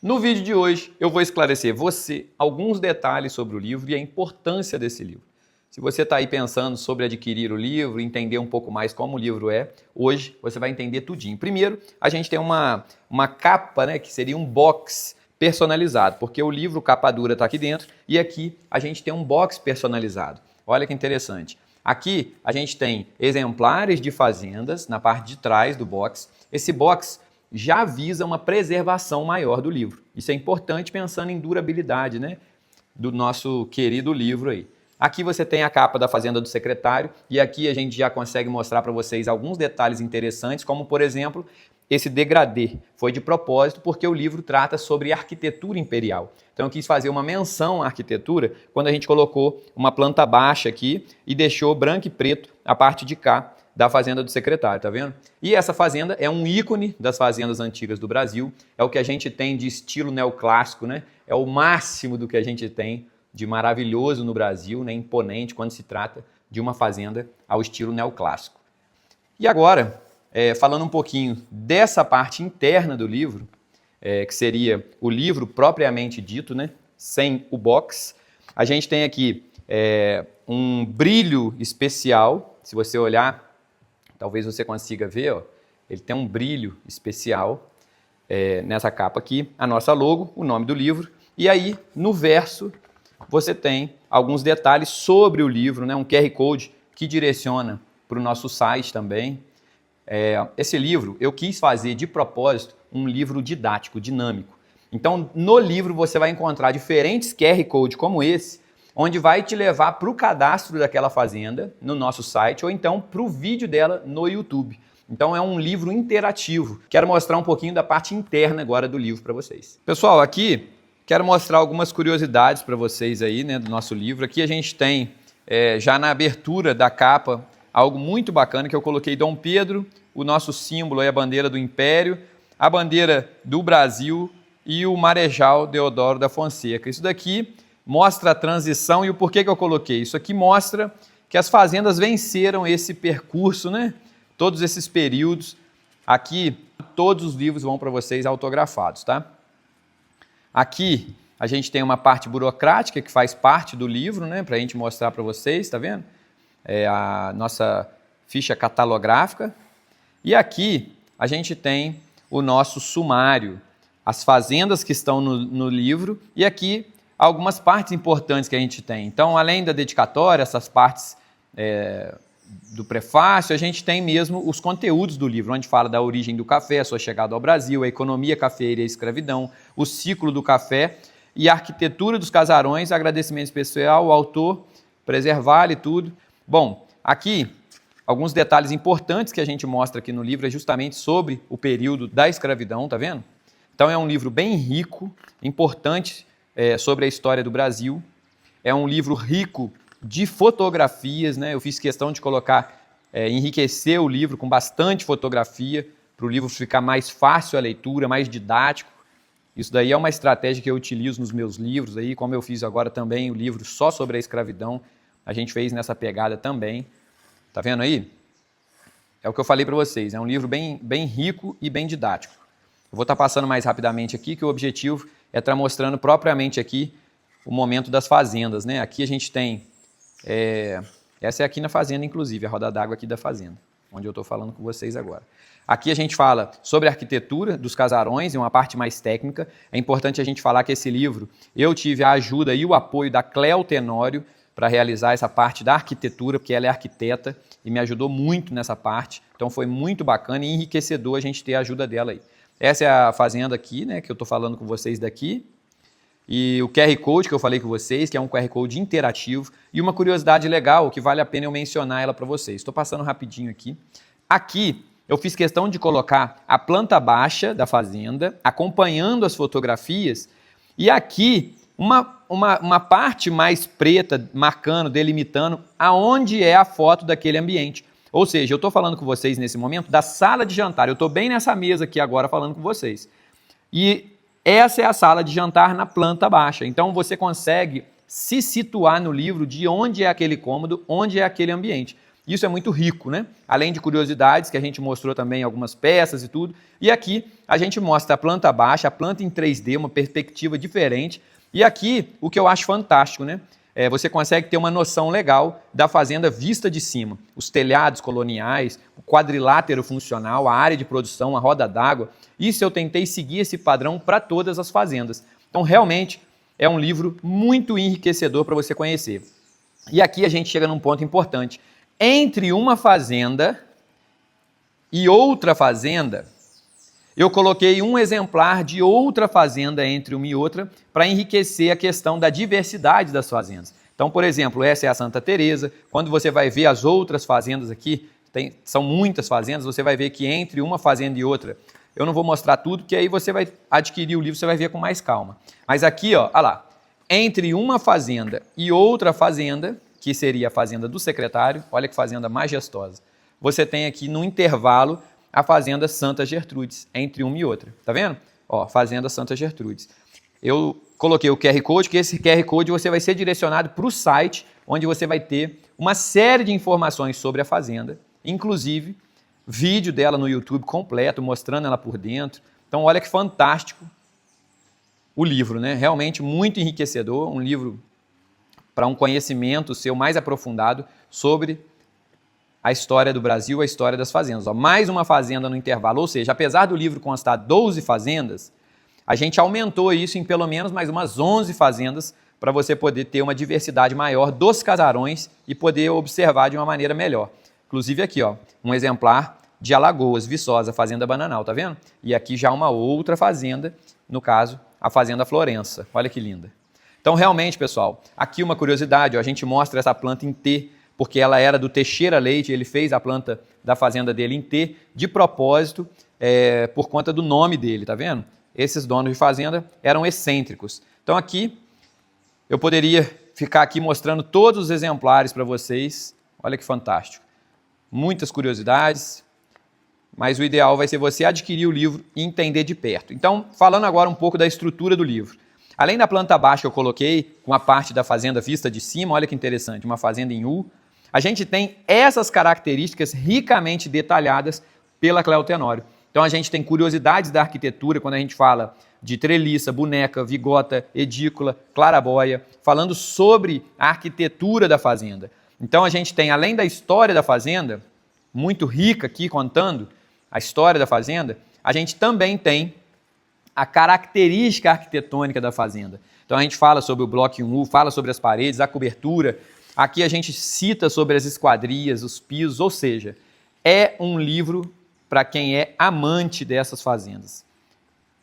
No vídeo de hoje eu vou esclarecer você alguns detalhes sobre o livro e a importância desse livro. Se você está aí pensando sobre adquirir o livro, entender um pouco mais como o livro é, hoje você vai entender tudinho. Primeiro, a gente tem uma capa, né, que seria um box personalizado, porque o livro capa dura está aqui dentro e aqui a gente tem um box personalizado. Olha que interessante. Aqui a gente tem exemplares de fazendas na parte de trás do box. Esse box já visa uma preservação maior do livro. Isso é importante pensando em durabilidade, né, do nosso querido livro aí. Aqui você tem a capa da Fazenda do Secretário e aqui a gente já consegue mostrar para vocês alguns detalhes interessantes, como por exemplo, esse degradê foi de propósito porque o livro trata sobre arquitetura imperial. Então eu quis fazer uma menção à arquitetura quando a gente colocou uma planta baixa aqui e deixou branco e preto a parte de cá da Fazenda do Secretário, tá vendo? E essa fazenda é um ícone das fazendas antigas do Brasil, é o que a gente tem de estilo neoclássico, né? É o máximo do que a gente tem de maravilhoso no Brasil, né? Imponente quando se trata de uma fazenda ao estilo neoclássico. E agora, falando um pouquinho dessa parte interna do livro, que seria o livro propriamente dito, né? Sem o box, a gente tem aqui um brilho especial, se você olhar, talvez você consiga ver, ó, ele tem um brilho especial nessa capa aqui, a nossa logo, o nome do livro, e aí no verso você tem alguns detalhes sobre o livro, né? Um QR Code que direciona para o nosso site também. Esse livro eu quis fazer de propósito um livro didático, dinâmico. Então no livro você vai encontrar diferentes QR Codes como esse, onde vai te levar para o cadastro daquela fazenda no nosso site ou então para o vídeo dela no YouTube. Então é um livro interativo. Quero mostrar um pouquinho da parte interna agora do livro para vocês. Pessoal, aqui quero mostrar algumas curiosidades para vocês aí, né, do nosso livro. Aqui a gente tem, já na abertura da capa, algo muito bacana que eu coloquei Dom Pedro, o nosso símbolo é a bandeira do Império, a bandeira do Brasil e o Marechal Deodoro da Fonseca. Isso daqui mostra a transição e o porquê que eu coloquei. Isso aqui mostra que as fazendas venceram esse percurso, né? Todos esses períodos. Aqui, todos os livros vão para vocês autografados, tá? Aqui, a gente tem uma parte burocrática que faz parte do livro, né? Para a gente mostrar para vocês, tá vendo? A nossa ficha catalográfica. E aqui, a gente tem o nosso sumário, as fazendas que estão no livro e aqui algumas partes importantes que a gente tem. Então, além da dedicatória, essas partes do prefácio, a gente tem mesmo os conteúdos do livro, onde fala da origem do café, a sua chegada ao Brasil, a economia cafeeira e a escravidão, o ciclo do café e a arquitetura dos casarões, agradecimento especial ao autor, preservar e tudo. Bom, aqui alguns detalhes importantes que a gente mostra aqui no livro é justamente sobre o período da escravidão, tá vendo? Então é um livro bem rico, importante, sobre a história do Brasil. É um livro rico de fotografias, né? Eu fiz questão de colocar, enriquecer o livro com bastante fotografia, para o livro ficar mais fácil a leitura, mais didático. Isso daí é uma estratégia que eu utilizo nos meus livros, aí, como eu fiz agora também o livro só sobre a escravidão, a gente fez nessa pegada também. Tá vendo aí? É o que eu falei para vocês, é um livro bem rico e bem didático. Eu vou estar passando mais rapidamente aqui, que o objetivo é estar mostrando propriamente aqui o momento das fazendas, né? Aqui a gente tem, essa é aqui na fazenda, inclusive, a roda d'água aqui da fazenda, onde eu estou falando com vocês agora. Aqui a gente fala sobre a arquitetura dos casarões, e uma parte mais técnica. É importante a gente falar que esse livro, eu tive a ajuda e o apoio da Cléo Tenório para realizar essa parte da arquitetura, porque ela é arquiteta e me ajudou muito nessa parte. Então foi muito bacana e enriquecedor a gente ter a ajuda dela aí. Essa é a fazenda aqui, né, que eu estou falando com vocês daqui. E o QR Code que eu falei com vocês, que é um QR Code interativo. E uma curiosidade legal, que vale a pena eu mencionar ela para vocês. Estou passando rapidinho aqui. Aqui eu fiz questão de colocar a planta baixa da fazenda, acompanhando as fotografias. E aqui uma parte mais preta, marcando, delimitando aonde é a foto daquele ambiente. Ou seja, eu estou falando com vocês nesse momento da sala de jantar. Eu estou bem nessa mesa aqui agora falando com vocês. E essa é a sala de jantar na planta baixa. Então você consegue se situar no livro de onde é aquele cômodo, onde é aquele ambiente. Isso é muito rico, né? Além de curiosidades, que a gente mostrou também algumas peças e tudo. E aqui a gente mostra a planta baixa, a planta em 3D, uma perspectiva diferente. E aqui, o que eu acho fantástico, né? Você consegue ter uma noção legal da fazenda vista de cima. Os telhados coloniais, o quadrilátero funcional, a área de produção, a roda d'água. Isso eu tentei seguir esse padrão para todas as fazendas. Então, realmente, é um livro muito enriquecedor para você conhecer. E aqui a gente chega num ponto importante. Entre uma fazenda e outra fazenda, eu coloquei um exemplar de outra fazenda entre uma e outra para enriquecer a questão da diversidade das fazendas. Então, por exemplo, essa é a Santa Teresa. Quando você vai ver as outras fazendas aqui, são muitas fazendas, você vai ver que entre uma fazenda e outra, eu não vou mostrar tudo, porque aí você vai adquirir o livro, você vai ver com mais calma. Mas aqui, ó, olha lá, entre uma fazenda e outra fazenda, que seria a fazenda do secretário, olha que fazenda majestosa, você tem aqui no intervalo a fazenda Santa Gertrudes, entre uma e outra. Tá vendo? Ó, fazenda Santa Gertrudes. Eu coloquei o QR Code, que esse QR Code você vai ser direcionado para o site, onde você vai ter uma série de informações sobre a fazenda, inclusive vídeo dela no YouTube completo, mostrando ela por dentro. Então, olha que fantástico o livro, né? Realmente muito enriquecedor, um livro para um conhecimento seu mais aprofundado sobre a história do Brasil, a história das fazendas. Ó, mais uma fazenda no intervalo, ou seja, apesar do livro constar 12 fazendas, a gente aumentou isso em pelo menos mais umas 11 fazendas para você poder ter uma diversidade maior dos casarões e poder observar de uma maneira melhor. Inclusive aqui, ó, um exemplar de Alagoas, Viçosa, Fazenda Bananal, tá vendo? E aqui já uma outra fazenda, no caso, a Fazenda Florença. Olha que linda. Então, realmente, pessoal, aqui uma curiosidade, ó, a gente mostra essa planta em T, porque ela era do Teixeira Leite, ele fez a planta da fazenda dele em T, de propósito, por conta do nome dele, tá vendo? Esses donos de fazenda eram excêntricos. Então aqui, eu poderia ficar aqui mostrando todos os exemplares para vocês. Olha que fantástico. Muitas curiosidades, mas o ideal vai ser você adquirir o livro e entender de perto. Então, falando agora um pouco da estrutura do livro. Além da planta baixa que eu coloquei, com a parte da fazenda vista de cima, olha que interessante, uma fazenda em U, a gente tem essas características ricamente detalhadas pela Cléo Tenório. Então a gente tem curiosidades da arquitetura quando a gente fala de treliça, boneca, vigota, edícula, clarabóia, falando sobre a arquitetura da fazenda. Então a gente tem, além da história da fazenda, muito rica aqui contando a história da fazenda, a gente também tem a característica arquitetônica da fazenda. Então a gente fala sobre o bloco 1U, fala sobre as paredes, a cobertura. Aqui a gente cita sobre as esquadrias, os pisos, ou seja, é um livro para quem é amante dessas fazendas.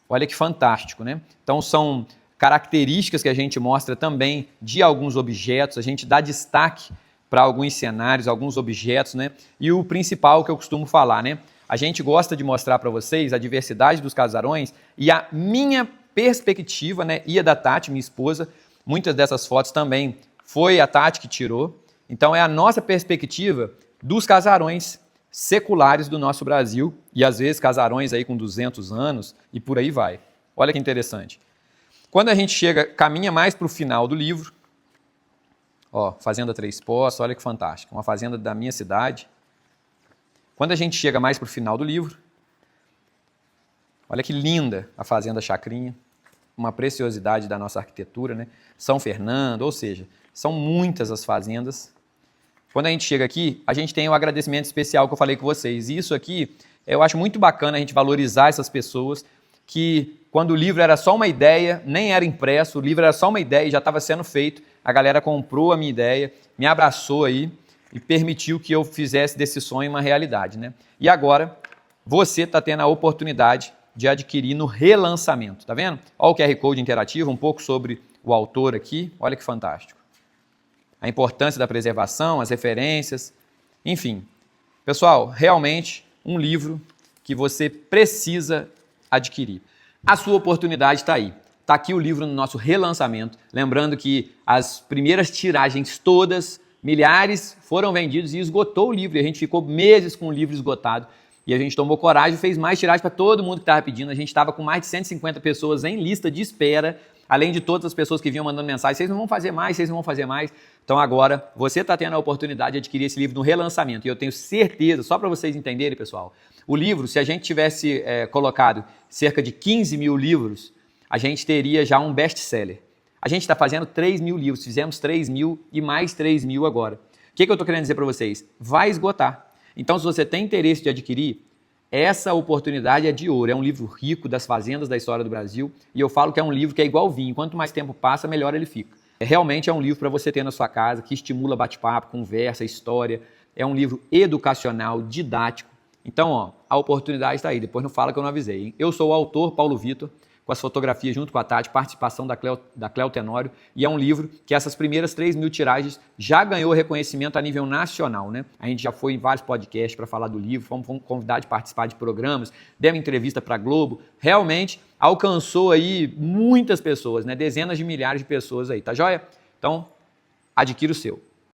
Olha que fantástico, né? Então são características que a gente mostra também de alguns objetos, a gente dá destaque para alguns cenários, alguns objetos, né? E o principal que eu costumo falar, né? A gente gosta de mostrar para vocês a diversidade dos casarões e a minha perspectiva, né? E a da Tati, minha esposa, muitas dessas fotos também foi a Tati que tirou. Então é a nossa perspectiva dos casarões seculares do nosso Brasil e às vezes casarões aí com 200 anos e por aí vai. Olha que interessante. Quando a gente caminha mais para o final do livro, ó, Fazenda Três Poços, olha que fantástico, uma fazenda da minha cidade. Quando a gente chega mais para o final do livro, olha que linda a Fazenda Chacrinha, uma preciosidade da nossa arquitetura, né? São Fernando, ou seja, são muitas as fazendas. Quando a gente chega aqui, a gente tem um agradecimento especial que eu falei com vocês. E isso aqui, eu acho muito bacana a gente valorizar essas pessoas que, quando o livro era só uma ideia, nem era impresso, o livro era só uma ideia e já estava sendo feito, a galera comprou a minha ideia, me abraçou aí e permitiu que eu fizesse desse sonho uma realidade, né? E agora, você está tendo a oportunidade de adquirir no relançamento, tá vendo? Olha o QR Code interativo, um pouco sobre o autor aqui, olha que fantástico. A importância da preservação, as referências, enfim. Pessoal, realmente um livro que você precisa adquirir. A sua oportunidade está aí. Está aqui o livro no nosso relançamento. Lembrando que as primeiras tiragens todas, milhares, foram vendidos e esgotou o livro. E a gente ficou meses com o livro esgotado. E a gente tomou coragem e fez mais tiragem para todo mundo que estava pedindo. A gente estava com mais de 150 pessoas em lista de espera além de todas as pessoas que vinham mandando mensagem, vocês não vão fazer mais, vocês não vão fazer mais. Então agora você está tendo a oportunidade de adquirir esse livro no relançamento. E eu tenho certeza, só para vocês entenderem, pessoal, o livro, se a gente tivesse colocado cerca de 15 mil livros, a gente teria já um best-seller. A gente está fazendo 3 mil livros, fizemos 3 mil e mais 3 mil agora. O que eu estou querendo dizer para vocês? Vai esgotar. Então, se você tem interesse de adquirir, essa oportunidade é de ouro. É um livro rico das fazendas da história do Brasil e eu falo que é um livro que é igual vinho. Quanto mais tempo passa, melhor ele fica. Realmente é um livro para você ter na sua casa, que estimula bate-papo, conversa, história. É um livro educacional, didático. Então, ó, a oportunidade está aí. Depois não fala que eu não avisei, hein? Eu sou o autor, Paulo Vitor, com as fotografias junto com a Tati, participação da Cléo Tenório, e é um livro que essas primeiras 3 mil tiragens já ganhou reconhecimento a nível nacional, né? A gente já foi em vários podcasts para falar do livro, fomos convidados a participar de programas, demos entrevista para a Globo, realmente alcançou aí muitas pessoas, né? Dezenas de milhares de pessoas aí, tá joia? Então, adquira o seu.